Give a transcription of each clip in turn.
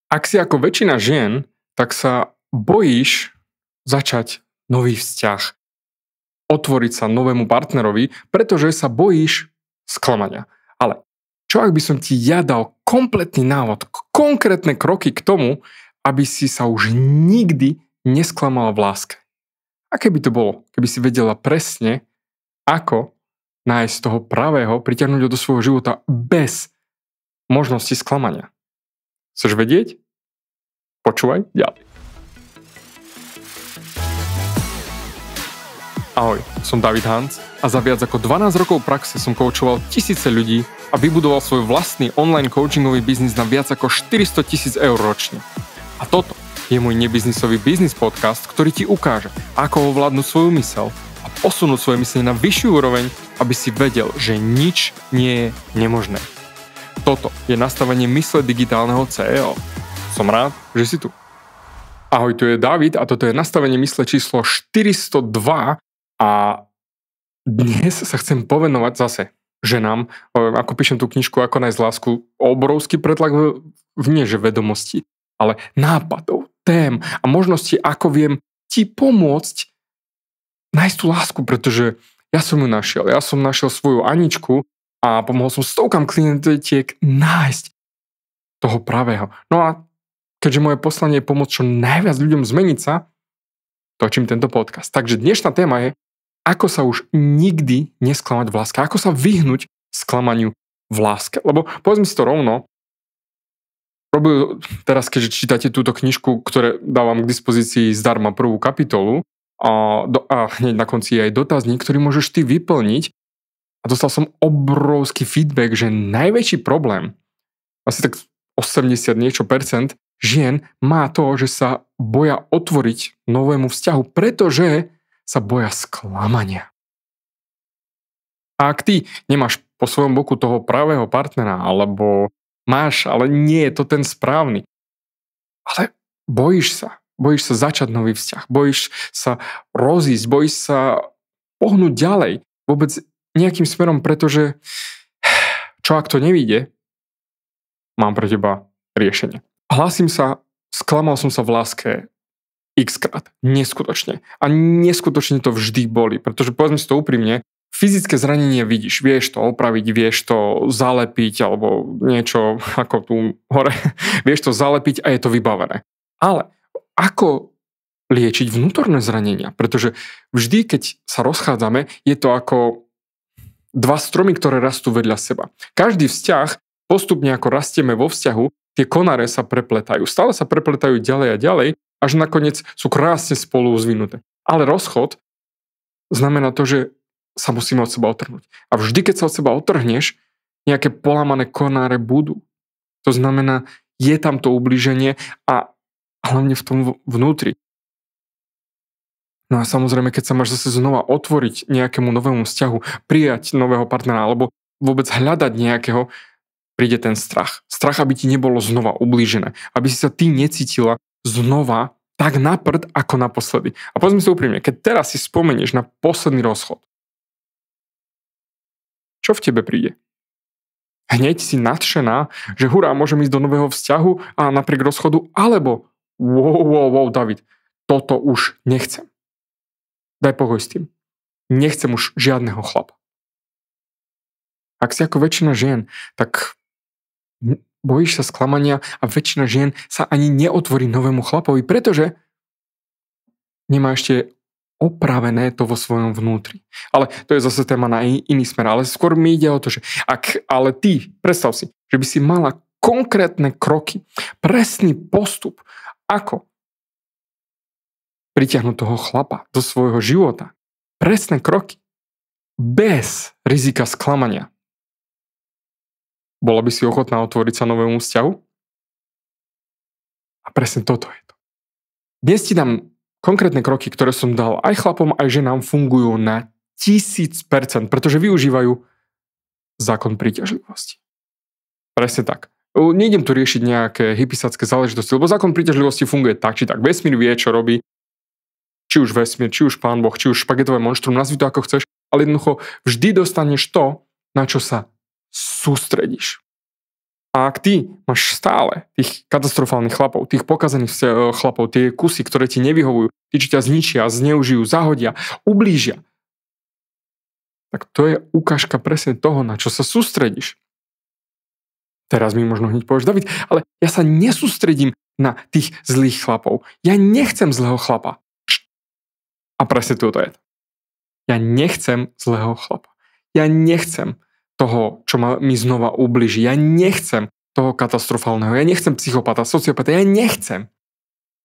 Ak si ako väčšina žien, tak sa bojíš začať nový vzťah, otvoriť sa novému partnerovi, pretože sa bojíš sklamania. Ale čo ak by som ti ja dal kompletný návod, konkrétne kroky k tomu, aby si sa už nikdy nesklamala v láske? Aké by to bolo, keby si vedela presne, ako nájsť toho pravého, pritiahnuť ho do svojho života bez možnosti sklamania? Chceš vedieť? Počúvaj ďalej. Ahoj, som David Hans a za viac ako 12 rokov praxe som koučoval tisíce ľudí a vybudoval svoj vlastný online coachingový biznis na viac ako 400 000 eur ročne. A toto je môj nebiznisový biznis podcast, ktorý ti ukáže, ako ovládnuť svoju myseľ a posunúť svoje myslenie na vyššiu úroveň, aby si vedel, že nič nie je nemožné. Toto je nastavenie mysle digitálneho CEO. Som rád, že si tu. Ahoj, tu je David a toto je nastavenie mysle číslo 402 a dnes sa chcem povenovať zase ženám, ako píšem tú knižku Ako nájsť lásku, obrovský pretlak nie že vedomosti, ale nápadov, tém a možností, ako viem ti pomôcť nájsť tú lásku, pretože ja som ju našiel. Ja som našiel svoju Aničku a pomohol som stovkám klientiek nájsť toho pravého. No a keďže moje poslanie je pomôcť čo najviac ľuďom zmeniť sa, točím tento podcast. Takže dnešná téma je, ako sa už nikdy nesklamať v láske. Ako sa vyhnúť sklamaniu v láske. Lebo povedzme si to rovno, teraz keďže čítate túto knižku, ktoré dávam k dispozícii zdarma prvú kapitolu a hneď na konci je aj dotazník, ktorý môžeš ty vyplniť a dostal som obrovský feedback, že najväčší problém, asi tak 80 niečo percent žien má to, že sa boja otvoriť novému vzťahu, pretože sa boja sklamania. A ak ty nemáš po svojom boku toho pravého partnera, alebo máš, ale nie je to ten správny, ale bojíš sa začať nový vzťah, bojíš sa rozísť, bojíš sa pohnúť ďalej, vôbec nejakým smerom, pretože čo ak to nevyjde, mám pre teba riešenie. Hlásim sa, sklamal som sa v láske x-krát, neskutočne. A neskutočne to vždy boli, pretože povedzme si to úprimne, fyzické zranenie vidíš, vieš to opraviť, vieš to zalepiť alebo niečo ako tu hore, vieš to zalepiť a je to vybavené. Ale ako liečiť vnútorné zranenia? Pretože vždy, keď sa rozchádzame, je to ako dva stromy, ktoré rastú vedľa seba. Každý vzťah, postupne ako rastieme vo vzťahu, tie konáre sa prepletajú. Stále sa prepletajú ďalej a ďalej, až nakoniec sú krásne spolu zvinuté. Ale rozchod znamená to, že sa musíme od seba otrhnúť. A vždy, keď sa od seba otrhneš, nejaké polamané konáre budú. To znamená, je tam to ublíženie a hlavne v tom vnútri. No a samozrejme, keď sa máš zase znova otvoriť nejakému novému vzťahu, prijať nového partnera alebo vôbec hľadať nejakého, príde ten strach. Strach, aby ti nebolo znova ublížené. Aby si sa ty necítila znova tak na prd, ako naposledy. A povedzme si úprimne, keď teraz si spomenieš na posledný rozchod, čo v tebe príde? Hneď si nadšená, že hurá, môžem ísť do nového vzťahu a napriek rozchodu, alebo wow, David, toto už nechcem. Daj pokoj s tým. Nechcem už žiadneho chlapa. Ak si ako väčšina žien, tak bojíš sa sklamania a väčšina žien sa ani neotvorí novému chlapovi, pretože nemá ešte opravené to vo svojom vnútri. Ale to je zase téma na iný smer. Ale skôr mi ide o to, že ale ty, predstav si, že by si mala konkrétne kroky, presný postup, ako pritiahnuť toho chlapa do svojho života. Presné kroky. Bez rizika sklamania. Bola by si ochotná otvoriť sa novému vzťahu? A presne toto je to. Dnes ti dám konkrétne kroky, ktoré som dal aj chlapom, aj ženám, fungujú na 1000%, pretože využívajú zákon príťažlivosti. Presne tak. Nejdem tu riešiť nejaké hypisacké záležitosti, lebo zákon príťažlivosti funguje tak, či tak. Vesmír vie, čo robí. Či už vesmír, či už pán Boh, či už špagetové monštrum, nazvi to ako chceš, ale jednoducho vždy dostaneš to, na čo sa sústredíš. A ak ty máš stále tých katastrofálnych chlapov, tých pokazaných chlapov, tie kusy, ktoré ti nevyhovujú, tí, čo ťa zničia, zneužijú, zahodia, ublížia, tak to je ukážka presne toho, na čo sa sústredíš. Teraz mi možno hneď povieš, David, ale ja sa nesústredím na tých zlých chlapov. Ja nechcem zlého chlapa. A presne toto je. Ja nechcem zlého chlapa. Ja nechcem toho, čo mi znova ubliží. Ja nechcem toho katastrofálneho. Ja nechcem psychopata, sociopata. Ja nechcem.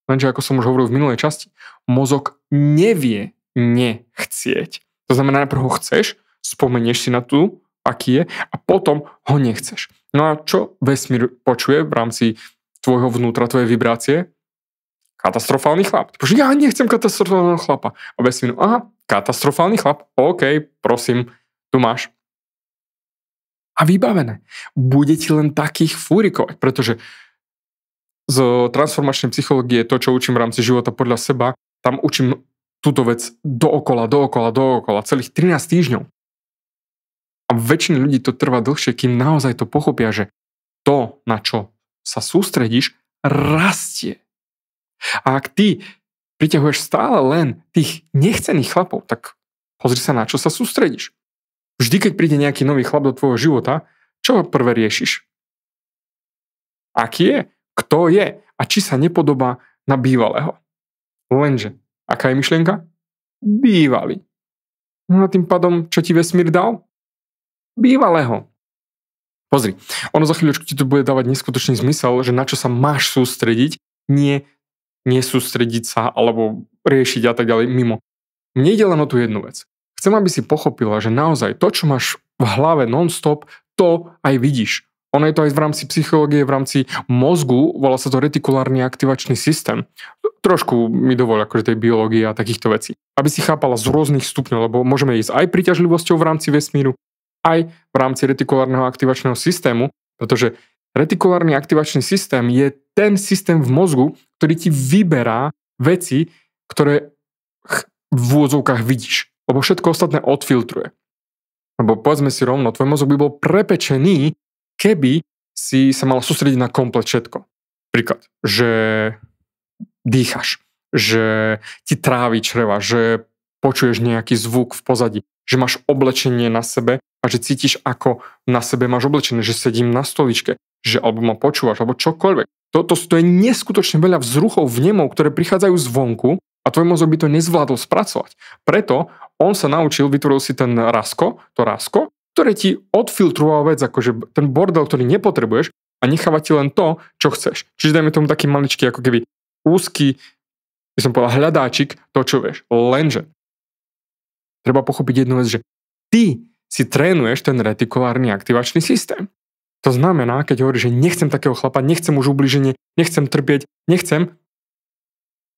Lenže, ako som už hovoril v minulej časti, mozog nevie nechcieť. To znamená, najprv ho chceš, spomenieš si na tú, aký je, a potom ho nechceš. No a čo vesmír počuje v rámci tvojho vnútra, tvojej vibrácie? Katastrofálny chlap. Ty povieš, ja nechcem katastrofálneho chlapa. A vesmír, aha, katastrofálny chlap, OK, prosím, tu máš. A vybavené. Bude ti len takých fúrikovať, pretože z transformačnej psychológie, to, čo učím v rámci života podľa seba, tam učím túto vec dookola, celých 13 týždňov. A väčšina ľudí to trvá dlhšie, kým naozaj to pochopia, že to, na čo sa sústredíš, rastie. A ak ty priťahuješ stále len tých nechcených chlapov, tak pozri sa, na čo sa sústredíš. Vždy, keď príde nejaký nový chlap do tvojho života, čo prvé riešiš? Aký je? Kto je? A či sa nepodobá na bývalého? Lenže, aká je myšlienka? Bývalý. No a tým pádom, čo ti vesmír dal? Bývalého. Pozri, ono za chvíľočku ti to bude dávať neskutočný zmysel, že na čo sa máš sústrediť, nie nesústrediť sa alebo riešiť a tak ďalej mimo. Mne ide len o tú jednu vec. Chcem, aby si pochopila, že naozaj to, čo máš v hlave non-stop, to aj vidíš. Ono je to aj v rámci psychológie, v rámci mozgu, volá sa to retikulárny aktivačný systém. Trošku mi dovoľ akože tej biológie a takýchto vecí. Aby si chápala z rôznych stupňov, lebo môžeme ísť aj príťažlivosťou v rámci vesmíru, aj v rámci retikulárneho aktivačného systému, pretože retikulárny aktivačný systém je ten systém v mozgu, ktorý ti vyberá veci, ktoré v úvodzovkách vidíš. Lebo všetko ostatné odfiltruje. Lebo povedzme si rovno, tvoj mozog by bol prepečený, keby si sa mal sústrediť na komplet všetko. Príklad, že dýchaš, že ti trávi čreva, že počuješ nejaký zvuk v pozadí, že máš oblečenie na sebe a že cítiš, ako na sebe máš oblečené, že sedím na stoličke, že alebo ma počúvaš, alebo čokoľvek. To je neskutočne veľa vzruchov, vnemov, ktoré prichádzajú zvonku a tvoj mozog by to nezvládol spracovať. Preto on sa naučil, vytvoril si to rasko, ktoré ti odfiltroval vec, akože ten bordel, ktorý nepotrebuješ a necháva ti len to, čo chceš. Čiže dajme tomu taký maličký, ako keby úzky, by som povedal, hľadáčik, to, čo vieš. Lenže treba pochopiť jednu vec, že ty si trénuješ ten retikulárny aktivačný systém. To znamená, keď hovoríš, že nechcem takého chlapa, nechcem už ublíženie, nechcem trpieť,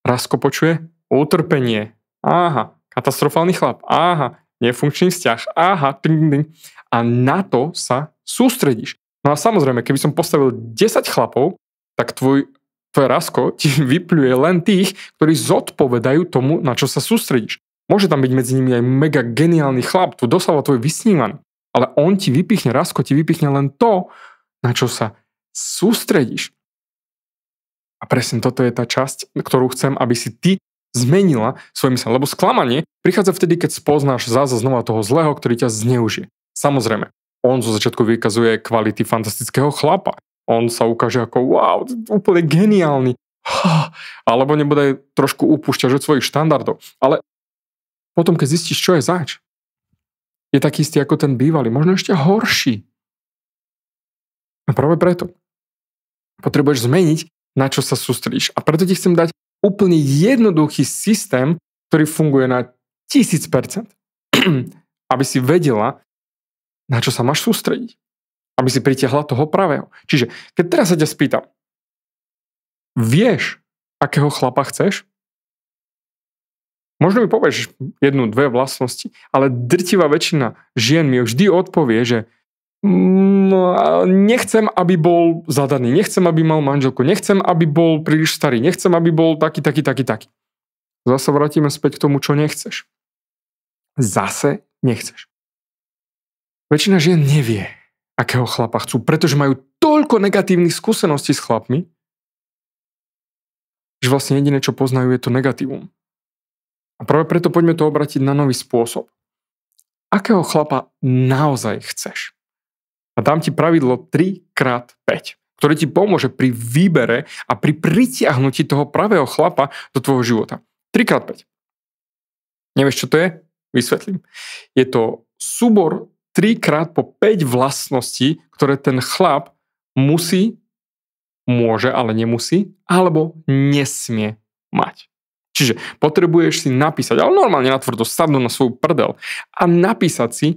Rasko počuje utrpenie. Aha, katastrofálny chlap. Aha, nefunkčný vzťah. Aha, a na to sa sústredíš. No a samozrejme, keby som postavil 10 chlapov, tak tvoje Rasko ti vypľuje len tých, ktorí zodpovedajú tomu, na čo sa sústredíš. Môže tam byť medzi nimi aj mega geniálny chlap, tu doslova tvoj vysnívaný. Ale on ti vypichne, Rasko ti vypichne len to, na čo sa sústredíš. A presne toto je tá časť, ktorú chcem, aby si ty zmenila svoj mysel. Lebo sklamanie prichádza vtedy, keď spoznáš zase znova toho zlého, ktorý ťa zneužije. Samozrejme, on zo začiatku vykazuje kvality fantastického chlapa. On sa ukáže ako wow, úplne geniálny. Alebo nebude trošku upúšťaš od svojich štandardov. Ale potom, keď zistíš, čo je zač, je taký istý ako ten bývalý, možno ešte horší. A práve preto potrebuješ zmeniť, na čo sa sústredíš. A preto ti chcem dať úplne jednoduchý systém, ktorý funguje na 1000%. Aby si vedela, na čo sa máš sústrediť. Aby si pritiahla toho pravého. Čiže, keď teraz sa ťa spýtam, vieš, akého chlapa chceš? Možno mi povieš 1-2 vlastnosti, ale drtivá väčšina žien mi vždy odpovie, že nechcem, aby bol zadaný, nechcem, aby mal manželku, nechcem, aby bol príliš starý, nechcem, aby bol taký. Zase vrátime späť k tomu, čo nechceš. Zase nechceš. Väčšina žien nevie, akého chlapa chcú, pretože majú toľko negatívnych skúseností s chlapmi, že vlastne jediné, čo poznajú, je to negatívum. A práve preto poďme to obratiť na nový spôsob. Akého chlapa naozaj chceš? A dám ti pravidlo 3x5, ktoré ti pomôže pri výbere a pri pritiahnutí toho pravého chlapa do tvojho života. 3x5. Nevieš, čo to je? Vysvetlím. Je to súbor 3x po 5 vlastností, ktoré ten chlap musí, môže, ale nemusí, alebo nesmie mať. Čiže potrebuješ si napísať, ale normálne natvrdo sadnúť na svoju prdel a napísať si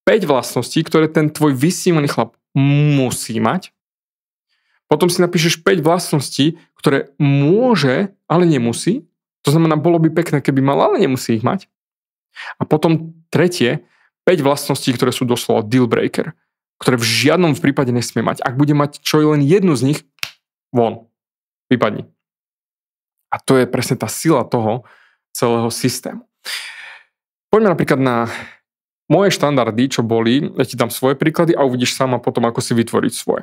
5 vlastností, ktoré ten tvoj vysnívaný chlap musí mať. Potom si napíšeš 5 vlastností, ktoré môže, ale nemusí. To znamená, bolo by pekné, keby mal, ale nemusí ich mať. A potom tretie, 5 vlastností, ktoré sú doslova deal breaker, ktoré v žiadnom prípade nesmie mať. Ak bude mať čo len jednu z nich, von, vypadni. A to je presne tá sila toho celého systému. Poďme napríklad na moje štandardy, čo boli, ja ti dám svoje príklady a uvidíš sama potom, ako si vytvoriť svoje.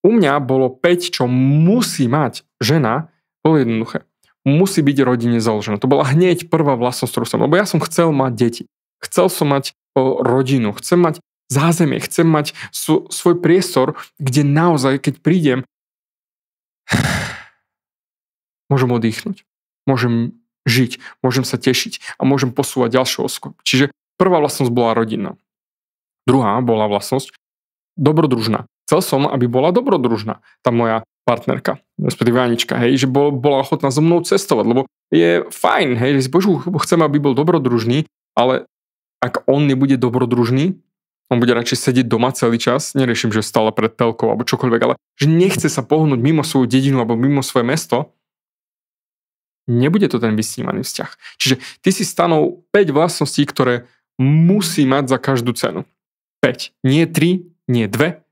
U mňa bolo 5, čo musí mať žena, bolo jednoduché. Musí byť rodine založená. To bola hneď prvá vlastnosť, ktorú som, lebo ja som chcel mať deti. Chcel som mať rodinu, chcem mať zázemie, chcem mať svoj priestor, kde naozaj, keď prídem, môžem oddychnúť, môžem žiť, môžem sa tešiť a môžem posúvať ďalšiu osku. Čiže prvá vlastnosť bola rodinná. Druhá bola vlastnosť dobrodružná. Chcel som, aby bola dobrodružná tá moja partnerka, respektíve Anička, hej, že bola ochotná so mnou cestovať, lebo je fajn, hej, že Božu, chcem, aby bol dobrodružný, ale ak on nebude dobrodružný, on bude radšej sedieť doma celý čas, neriešim, že stále pred telkou alebo čokoľvek, ale že nechce sa pohnúť mimo svoju dedinu alebo mimo svoje mesto, nebude to ten vysnívaný vzťah. Čiže ty si stanov 5 vlastností, ktoré musí mať za každú cenu. 5. Nie 3, nie 2,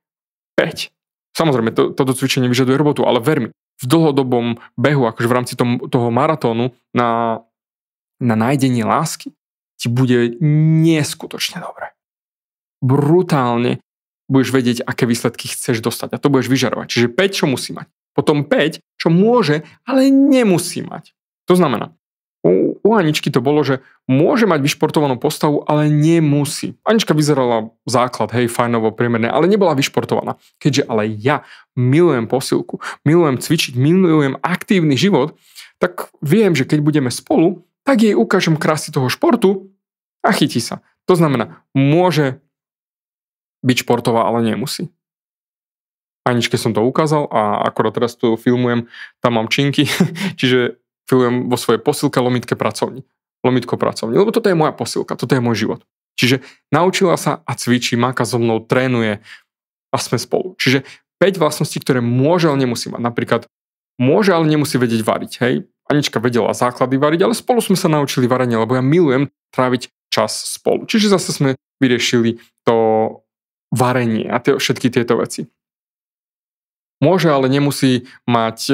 5. Samozrejme, toto cvičenie vyžaduje robotu, ale ver mi, v dlhodobom behu, akože v rámci toho maratónu na nájdenie lásky, ti bude neskutočne dobre. Brutálne budeš vedieť, aké výsledky chceš dostať a to budeš vyžarovať. Čiže 5, čo musí mať. Potom 5, čo môže, ale nemusí mať. To znamená, u Aničky to bolo, že môže mať vyšportovanú postavu, ale nemusí. Anička vyzerala základ, hej, fajnovo, priemerné, ale nebola vyšportovaná. Keďže ale ja milujem posilku, milujem cvičiť, milujem aktívny život, tak viem, že keď budeme spolu, tak jej ukážem krásy toho športu a chytí sa. To znamená, môže byť športová, ale nemusí. Aničke som to ukázal a akorát teraz tu filmujem, tam mám činky, čiže filmujem vo svojej posilke lomitko pracovni, lebo toto je moja posilka, toto je môj život. Čiže naučila sa a cvičí, máka so mnou, trénuje a sme spolu. Čiže 5 vlastností, ktoré môže, ale nemusí mať. Napríklad môže, ale nemusí vedieť variť, hej. Anička vedela základy variť, ale spolu sme sa naučili varenie, lebo ja milujem tráviť čas spolu. Čiže zase sme vyriešili to varenie a všetky tieto veci. Môže, ale nemusí mať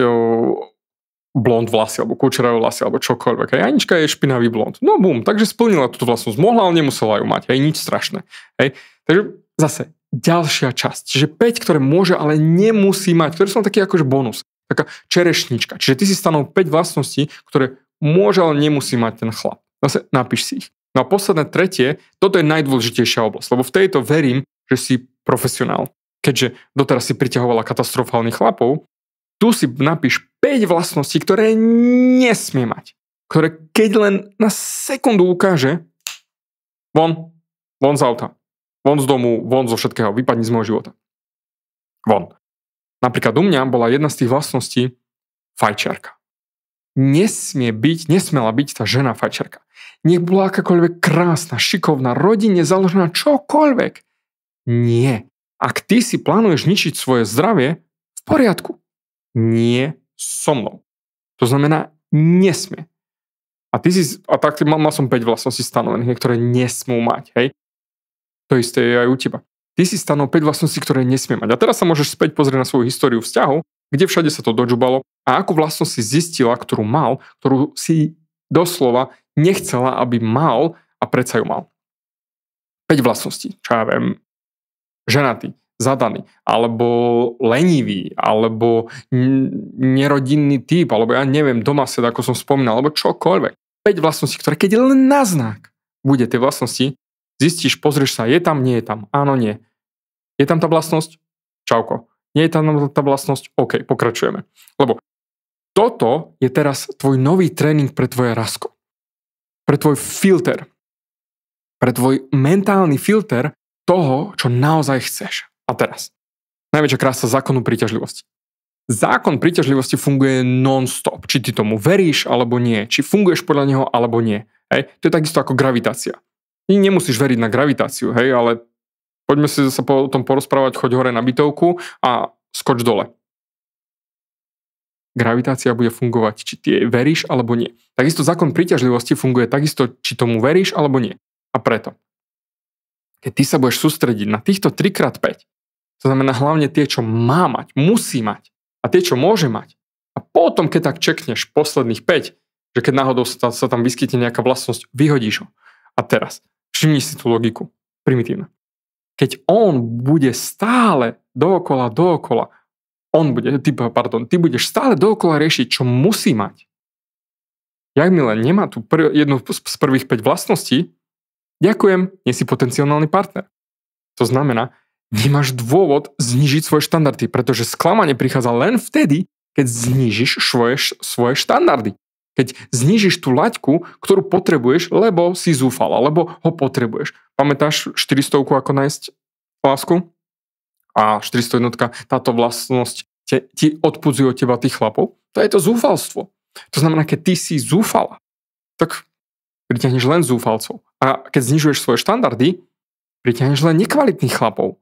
blond vlasy, alebo kučeravé vlasy, alebo čokoľvek. Hej, Anička je špinavý blond. No bum, takže splnila túto vlastnosť. Mohla, ale nemusela ju mať. Hej, nič strašné. Hej, takže zase ďalšia časť. Čiže 5, ktoré môže, ale nemusí mať, ktoré sú taký akože bonus. Taká čerešnička. Čiže ty si stanov 5 vlastností, ktoré môže, ale nemusí mať ten chlap. Zase napíš si ich. No a posledné tretie, toto je najdôležitejšia oblasť, lebo v tejto verím, že si profesionál. Keďže doteraz si priťahovala katastrofálnych chlapov, tu si napíš 5 vlastností, ktoré nesmie mať. Ktoré keď len na sekundu ukáže, von z auta, von z domu, von zo všetkého, vypadni z môjho života. Von. Napríklad u mňa bola jedna z tých vlastností fajčiarka. Nesmela byť tá žena fajčiarka. Nech bola akákoľvek krásna, šikovná, rodine založená, čokoľvek. Nie. Ak ty si plánuješ ničiť svoje zdravie, v poriadku. Nie so mnou. To znamená, nesmie. A tak mal som 5 vlastností stanovených, ktoré nesmú mať, hej. To isté je aj u teba. Ty si stanov 5 vlastností, ktoré nesmie mať. A teraz sa môžeš späť pozrieť na svoju históriu vzťahov, kde všade sa to dožubalo a akú vlastnosť si zistila, ktorú mal, ktorú si doslova nechcela, aby mal a predsa ju mal. 5 vlastností, čo ja viem, ženatý, zadaný, alebo lenivý, alebo nerodinný typ, alebo ja neviem, domased, ako som spomínal, alebo čokoľvek. 5 vlastností, ktoré keď je len na znak bude tie vlastnosti, zistíš, pozrieš sa, je tam, nie je tam, áno, nie. Je tam tá vlastnosť? Čauko. Nie je tam tá vlastnosť? OK, pokračujeme. Lebo toto je teraz tvoj nový tréning pre tvoje rasko. Pre tvoj filter. Pre tvoj mentálny filter toho, čo naozaj chceš. A teraz. Najväčšia krása zákonu príťažlivosti. Zákon príťažlivosti funguje non-stop. Či ty tomu veríš, alebo nie. Či funguješ podľa neho, alebo nie. Hej? To je takisto ako gravitácia. Ty nemusíš veriť na gravitáciu, hej, ale poďme si sa o tom porozprávať, choď hore na bytovku a skoč dole. Gravitácia bude fungovať, či ty jej veríš, alebo nie. Takisto zákon príťažlivosti funguje takisto, či tomu veríš, alebo nie. A preto, keď ty sa budeš sústrediť na týchto 3x5, to znamená hlavne tie, čo má mať, musí mať a tie, čo môže mať. A potom, keď tak čekneš posledných 5, že keď náhodou sa tam vyskytne nejaká vlastnosť, vyhodíš ho. A teraz, všimni si tú logiku. Primitívne. Keď on bude stále dookola, ty budeš stále dookola riešiť, čo musí mať. Jakmile nemá tu jednu z prvých 5 vlastností, ďakujem, nie si potenciálny partner. To znamená, nemáš dôvod znížiť svoje štandardy, pretože sklamanie prichádza len vtedy, keď znížiš svoje štandardy. Keď znížiš tú laťku, ktorú potrebuješ, lebo si zúfal, alebo ho potrebuješ. Pamätáš 400 ako nájsť lásku? A 401, táto vlastnosť ti odpudzuje od teba tých chlapov. To je to zúfalstvo. To znamená, keď ty si zúfala, tak pritiahneš len zúfalcov. A keď znižuješ svoje štandardy, pritiahneš len nekvalitných chlapov.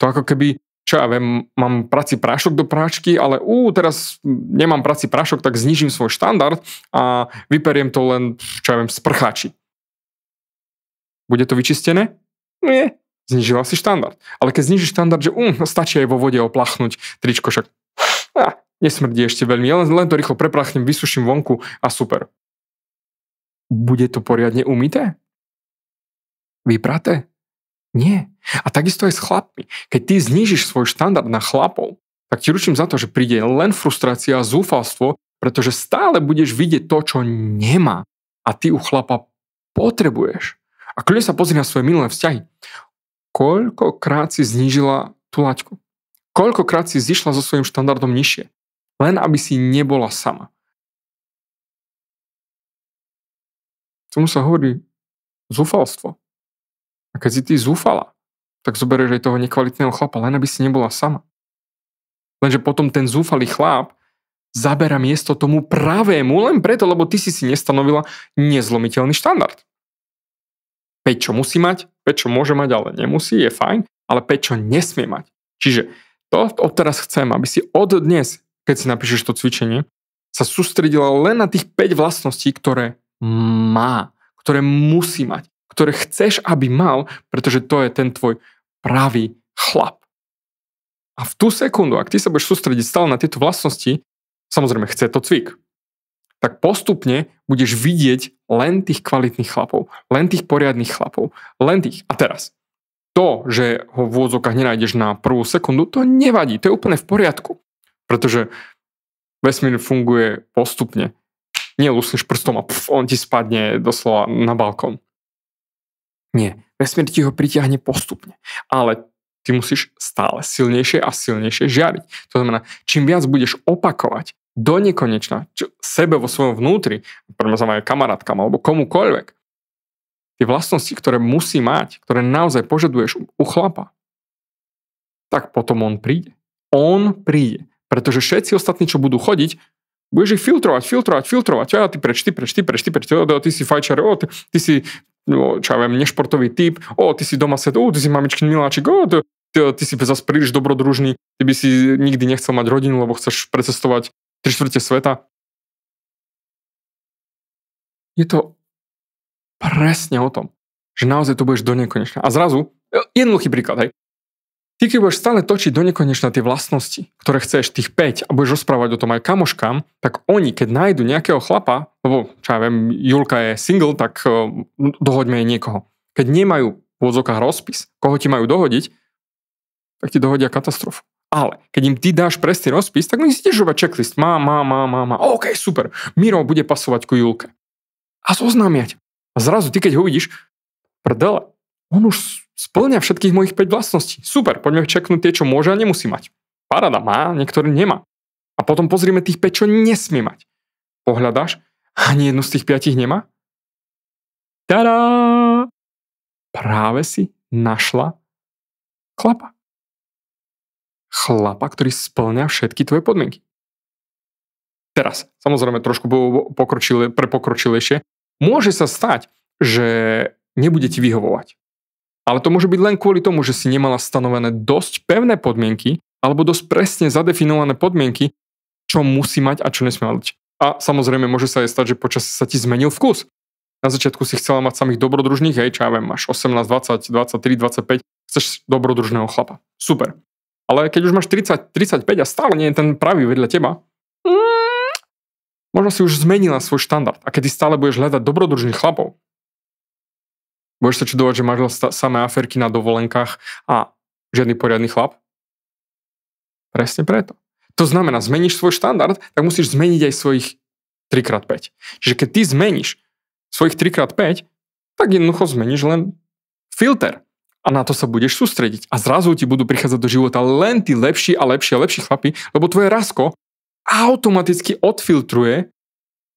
To ako keby, čo ja viem, mám prací prášok do práčky, ale teraz nemám prací prášok, tak znižím svoj štandard a vyperiem to len, čo ja viem, z prcháči. Bude to vyčistené? Nie. Znižila si štandard. Ale keď znižíš štandard, že stačí aj vo vode oplachnúť tričko, však nesmrdí ešte veľmi. Ja len to rýchlo preprachnem, vysuším vonku a super. Bude to poriadne umyté? Vypraté? Nie. A takisto aj s chlapmi. Keď ty znížiš svoj štandard na chlapov, tak ti ručím za to, že príde len frustrácia a zúfalstvo, pretože stále budeš vidieť to, čo nemá a ty u chlapa potrebuješ. A kľudne sa pozri na svoje minulé vzťahy. Koľkokrát si znížila tú laťku? Koľkokrát si zišla so svojím štandardom nižšie? Len aby si nebola sama. Tomu sa hovorí zúfalstvo. A keď si ty zúfala, tak zoberieš aj toho nekvalitného chlapa, len aby si nebola sama. Lenže potom ten zúfalý chlap zabera miesto tomu pravému, len preto, lebo ty si nestanovila nezlomiteľný štandard. 5, čo musí mať, 5, čo môže mať, ale nemusí, je fajn, ale 5, čo nesmie mať. Čiže to odteraz chcem, aby si od dnes, keď si napíšeš to cvičenie, sa sústredila len na tých 5 vlastností, ktoré má, ktoré musí mať, ktoré chceš, aby mal, pretože to je ten tvoj pravý chlap. A v tú sekundu, ak ty sa budeš sústrediť stále na tieto vlastnosti, samozrejme chce to cvik, tak postupne budeš vidieť len tých kvalitných chlapov, len tých poriadnych chlapov, len tých. A teraz, to, že ho v úvodzovkách nenájdeš na prvú sekundu, to nevadí, to je úplne v poriadku, pretože vesmír funguje postupne. Nie lusneš prstom a on ti spadne doslova na balkón. Nie, vesmír ti ho pritiahne postupne, ale ty musíš stále silnejšie a silnejšie žiariť. To znamená, čím viac budeš opakovať do nekonečna sebe vo svojom vnútri, pre mňa aj kamarátkam alebo komukoľvek, tie vlastnosti, ktoré musí mať, ktoré naozaj požaduješ u chlapa, tak potom on príde. On príde, pretože všetci ostatní, čo budú chodiť, budeš ich filtrovať. Ja, ty preč, ty si fajčar, ty si čo ja viem, nešportový typ, ty si doma ty si mamičkin miláčik, ty si zase príliš dobrodružný, ty by si nikdy nechcel mať rodinu, lebo chceš precestovať 3/4 sveta. Je to presne o tom, že naozaj to budeš do nekonečna. A zrazu, jednoduchý príklad, hej, ty keď budeš stále točiť do nekonečna tie vlastnosti, ktoré chceš, tých 5, a budeš rozprávať o tom aj kamoškám, tak oni, keď nájdu nejakého chlapa, lebo, čo ja viem, Julka je single, tak dohoďme jej niekoho. Keď nemajú v odzokách rozpis, koho ti majú dohodiť, tak ti dohodia katastrofu. Ale keď im ty dáš presný rozpis, tak musíš tiež robiť checklist. Má. OK, super. Miro bude pasovať ku Julke. A zoznamia ťa. A zrazu ty, keď ho vidíš, prdele, on už spĺňa všetkých mojich 5 vlastností. Super, poďme čeknúť tie, čo môže a nemusí mať. Paráda, má, niektorý nemá. A potom pozrieme tých 5, čo nesmie mať. Pohľadáš, ani jednu z tých 5 nemá? Tada! Práve si našla chlapa. Chlapa, ktorý spĺňa všetky tvoje podmienky. Teraz, samozrejme trošku prepokročilejšie, môže sa stať, že nebude ti vyhovovať. Ale to môže byť len kvôli tomu, že si nemala stanovené dosť pevné podmienky alebo dosť presne zadefinované podmienky, čo musí mať a čo nesmie mať. A samozrejme môže sa aj stať, že počas sa ti zmenil vkus. Na začiatku si chcela mať samých dobrodružných, hej, čo ja viem, máš 18, 20, 23, 25, chceš dobrodružného chlapa. Super. Ale keď už máš 30, 35 a stále nie je ten pravý vedľa teba, možno si už zmenila svoj štandard. A keď ty stále budeš hľadať dobrodružných chlapov, budeš sa čudovať, že máš samé aferky na dovolenkách a žiadny poriadny chlap? Presne preto. To znamená, zmeníš svoj štandard, tak musíš zmeniť aj svojich 3x5. Čiže keď ty zmeníš svojich 3x5, tak jednoducho zmeníš len filter. A na to sa budeš sústrediť. A zrazu ti budú prichádzať do života len tí lepší a lepší chlapi, lebo tvoje rasko automaticky odfiltruje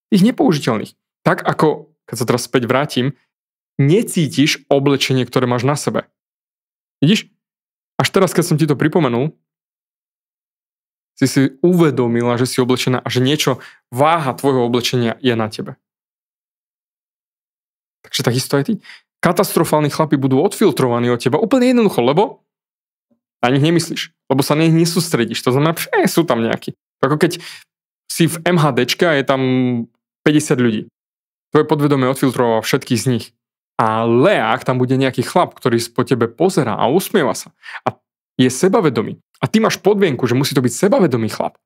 tých nepoužiteľných. Tak ako, keď sa teraz späť vrátim, necítiš oblečenie, ktoré máš na sebe. Vidíš? Až teraz, keď som ti to pripomenul, si uvedomila, že si oblečená a že niečo, váha tvojho oblečenia je na tebe. Takže takisto aj ty. Katastrofálni chlapi budú odfiltrovaní od teba úplne jednoducho, lebo na nich nemyslíš, lebo sa na nich nesústredíš. To znamená, že sú tam nejakí. Ako keď si v MHDčke a je tam 50 ľudí. Tvoje podvedomie odfiltrovalo všetkých z nich. Ale ak tam bude nejaký chlap, ktorý po tebe pozerá a usmieva sa a je sebavedomý a ty máš podmienku, že musí to byť sebavedomý chlap,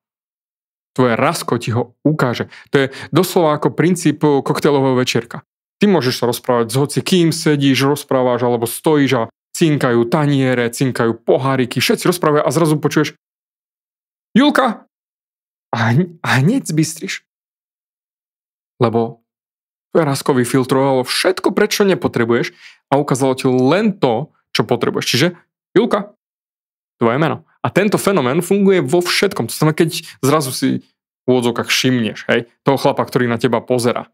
tvoje rasko ti ho ukáže. To je doslova ako princíp koktejlového večierka. Ty môžeš sa rozprávať s hoci kým sedíš, rozprávaš alebo stojíš a cinkajú taniere, cinkajú poháriky, všetci rozprávajú a zrazu počuješ Julka! A hneď zbystriš. Lebo tvoje rasko vyfiltrovalo všetko, prečo nepotrebuješ a ukázalo ti len to, čo potrebuješ. Čiže Julka, tvoje meno. A tento fenomén funguje vo všetkom. To znamená, keď zrazu si v úvodzovkách všimneš, hej, toho chlapa, ktorý na teba pozerá.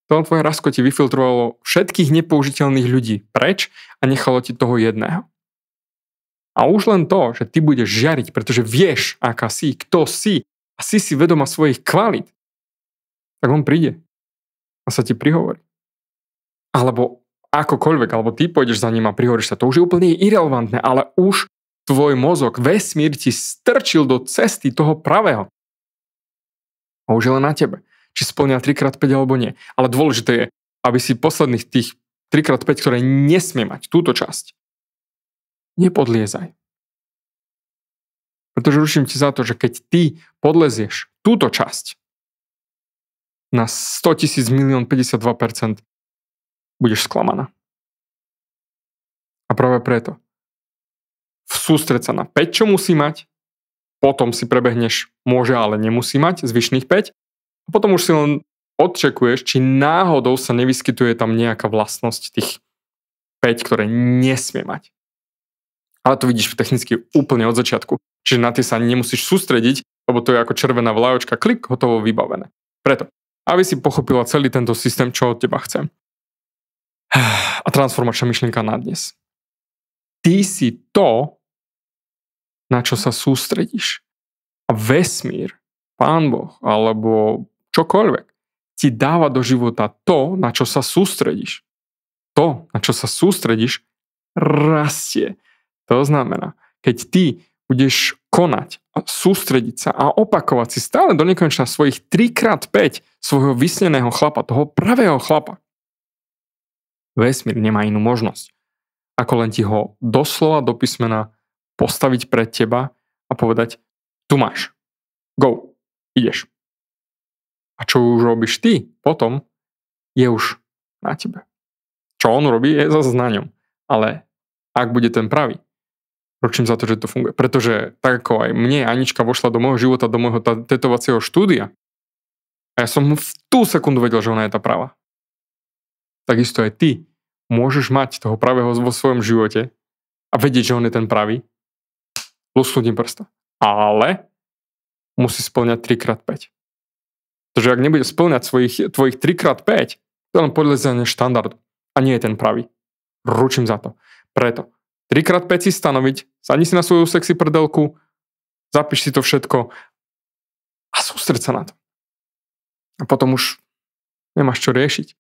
To tvoje rasko ti vyfiltrovalo všetkých nepoužiteľných ľudí preč a nechalo ti toho jedného. A už len to, že ty budeš žiariť, pretože vieš, aká si, kto si a si vedomá svojich kvalít, tak on príde a sa ti prihovorí. Alebo akokoľvek, alebo ty pôjdeš za ním a prihovoríš sa, to už je úplne irelevantné, ale už tvoj mozog, vesmír ti strčil do cesty toho pravého. A už je len na tebe. Či spĺňa 3x5 alebo nie. Ale dôležité je, aby si posledných tých 3x5, ktoré nesmie mať túto časť, nepodliezaj. Pretože ruším ti za to, že keď ty podlezieš túto časť na 100 000 000 52%, budeš sklamaná. A práve preto sústreď sa na 5, čo musí mať, potom si prebehneš môže, ale nemusí mať zvyšných 5 a potom už si len odčekuješ, či náhodou sa nevyskytuje tam nejaká vlastnosť tých 5, ktoré nesmie mať. Ale to vidíš technicky úplne od začiatku. Čiže na tie sa nemusíš sústrediť, lebo to je ako červená vlajočka, klik, hotovo, vybavené. Preto, aby si pochopila celý tento systém, čo od teba chcem. A transformačná myšlienka na dnes. Ty si to, na čo sa sústredíš. A vesmír, Pán Boh, alebo čokoľvek, ti dáva do života to, na čo sa sústredíš. To, na čo sa sústredíš, rastie. To znamená, keď ty budeš konať a sústrediť sa a opakovať si stále do nekonečna svojich 3x5 svojho vysneného chlapa, toho pravého chlapa, vesmír nemá inú možnosť, ako len ti ho doslova do písmena postaviť pred teba a povedať, tu máš, go, ideš. A čo už robíš ty potom, je už na tebe. Čo on robí, je zase na ňom. Ale ak bude ten pravý, Ručím za to, že to funguje. Pretože tak ako aj mne Anička vošla do môjho života, do môjho tetovacieho štúdia, a ja som v tú sekundu vedel, že ona je tá práva. Takisto aj ty môžeš mať toho pravého vo svojom živote a vedieť, že on je ten pravý, lusknutím prsta. Ale musí spĺňať 3x5. Pretože ak nebude spĺňať tvojich 3x5, to len podľa štandardu. A nie je ten pravý. Ručím za to. Preto 3x5 si stanoviť, sadni si na svoju sexy prdelku, zapíš si to všetko a sústreď sa na to. A potom už nemáš čo riešiť.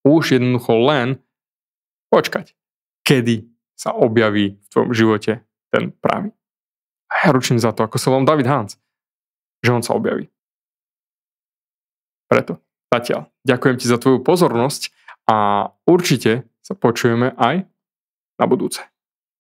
Už jednoducho len počkať, kedy sa objaví v tvojom živote ten pravý. A ja ručím za to, ako sa volám David Hans, že on sa objaví. Preto, zatiaľ, ďakujem ti za tvoju pozornosť a určite sa počujeme aj na budúce.